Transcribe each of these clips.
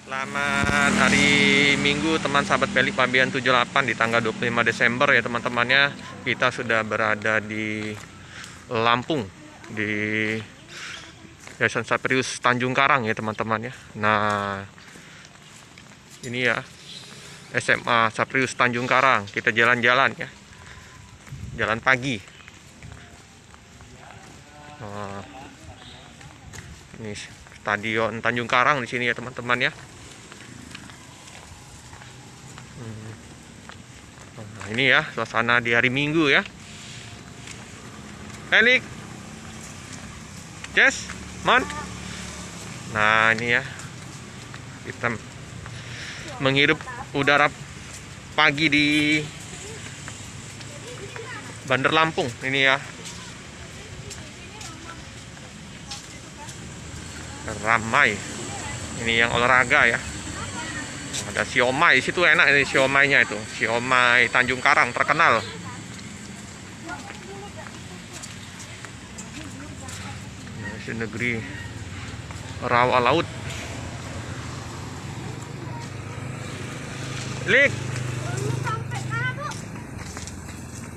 Selamat hari Minggu teman sahabat Pelik Pabean 78 di tanggal 25 Desember ya teman-temannya. Kita sudah berada di Lampung di Yayasan Saprius Tanjung Karang ya teman-teman ya. Nah, ini ya SMA Saprius Tanjung Karang. Kita jalan-jalan ya. Jalan pagi. Nah, ini Stadion Tanjung Karang di sini ya teman-teman ya. Nah, ini ya suasana di hari Minggu ya. Elik, Jess, Mon. Nah ini ya, kita menghirup udara pagi di Bandar Lampung ini ya. Ramai. Ini yang olahraga ya. Ada siomay, situ enak ini siomaynya itu. Siomay Tanjung Karang terkenal. Nasi negeri rawa laut. Lik.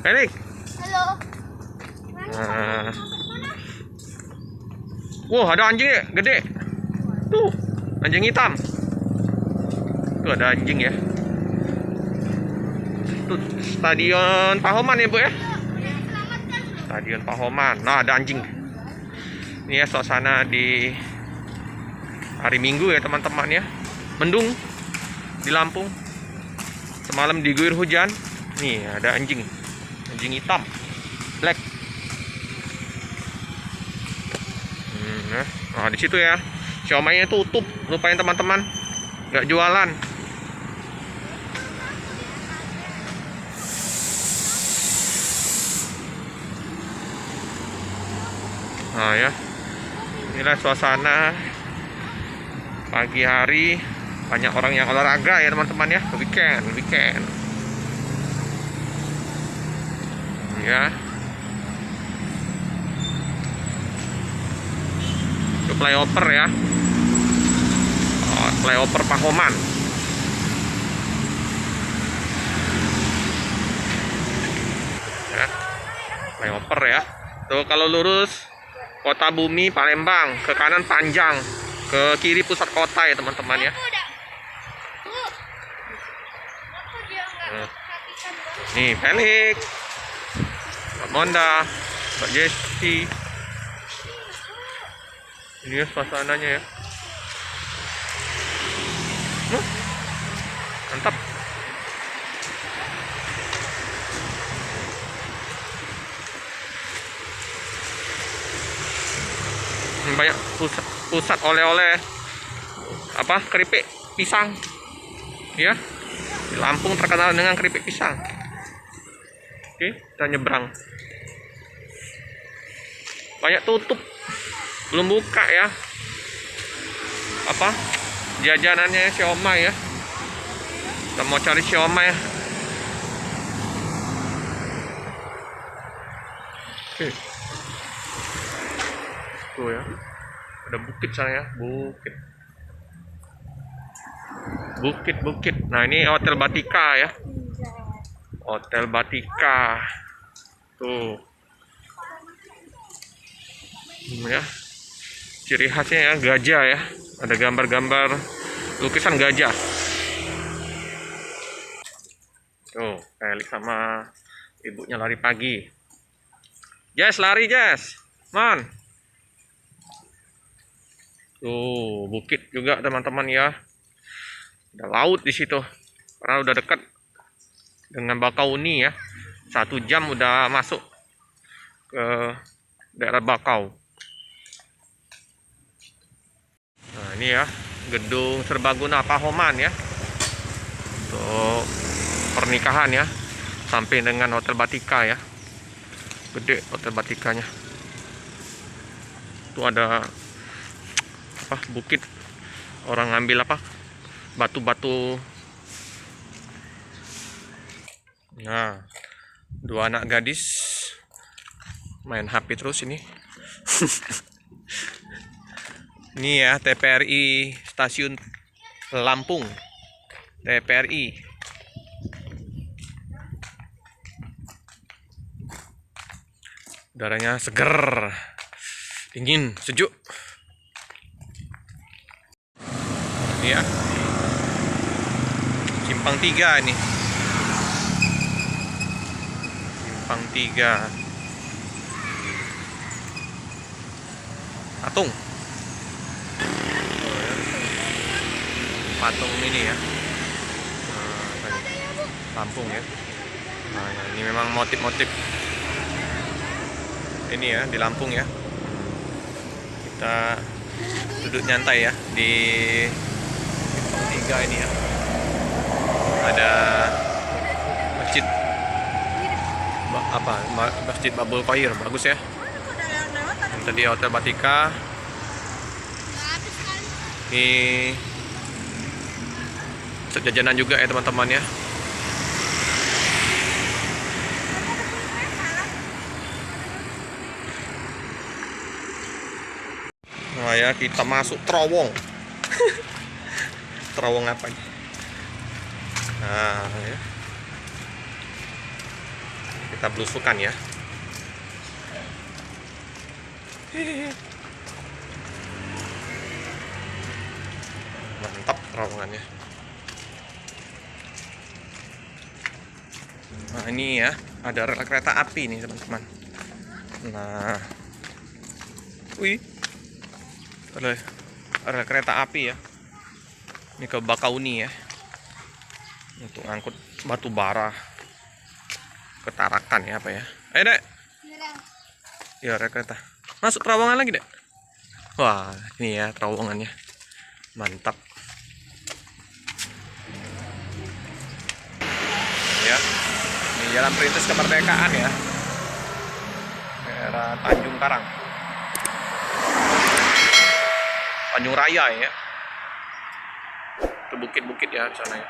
Lik. Halo. Nah. Wah, ada anjing ya, gede. Tuh, anjing hitam. Tuh ada anjing ya. Tuh, Stadion Pahoman ya, Bu ya. Stadion Pahoman. Nah, ada anjing. Ini ya suasana di hari Minggu ya, teman-teman ya. Mendung di Lampung. Semalam diguyur hujan. Nih, ada anjing. Anjing hitam. Black. Nah, di situ ya. Siomaynya tutup, lupain teman-teman. Nggak jualan. Nah ya, inilah suasana pagi hari, banyak orang yang olahraga ya teman-teman ya, weekend ya. Itu flyover ya, flyover Pahoman ya, flyover ya. Tuh kalau lurus Kota Bumi Palembang, ke kanan Panjang, ke kiri pusat kota ya teman-teman ya. Nih Felix, Mbak Monda, Mbak Jessi. Ini ya suasananya ya. Mantap. Banyak pusat oleh-oleh apa, keripik pisang ya. Di Lampung terkenal dengan keripik pisang. Oke, kita nyebrang. Banyak tutup, belum buka ya. Apa jajanannya siomay ya. Kita mau cari siomay ya. Oke. Tuh ya, ada bukit sana ya, bukit. Nah ini Hotel Batika ya, Hotel Batika tuh ya. Ciri khasnya ya gajah ya, ada gambar-gambar lukisan gajah tuh. Felix sama ibunya lari pagi. Jess, lari Jess, man. Tuh, bukit juga teman-teman ya. Ada laut di situ. Karena udah dekat dengan Bakauni ya. 1 jam udah masuk ke daerah Bakau. Nah, ini ya, gedung serbaguna Pahoman ya. Untuk pernikahan ya. Sampai dengan Hotel Batika ya. Gede Hotel Batikanya. Tuh ada apa, bukit, orang ngambil apa, batu-batu. Nah, 2 anak gadis main HP terus ini. Ini ya TPRI Stasiun Lampung, TPRI. Udaranya seger, dingin, sejuk. Ini ya, Simpang 3 ini. Simpang 3. Patung. Patung ini ya. Lampung ya. Nah, ini memang motif-motif ini ya di Lampung ya. Kita duduk nyantai ya di Simpang 3 ini ya. Ada masjid Masjid Babul Khoir, bagus ya. Yang tadi Hotel Batika. Ini jajanan juga ya teman-teman ya. Nah ya, kita masuk terowong. Terowong apa ini? Nah ya, kita belusukan ya. Mantap terowongannya. Nah ini ya, ada rel kereta api nih teman-teman. Nah, wih, ada kereta api ya. Ini ke Bakauni ya, untuk angkut batu bara ke Tarakan ya apa ya. Ayo dek. Ya rel kereta. Masuk terowongan lagi dek. Wah ini ya terowongannya, mantap. Ya, ini jalan perintis kemerdekaan ya, daerah Tanjung Karang, Tanjung Raya ya. Itu bukit-bukit ya di sana ya.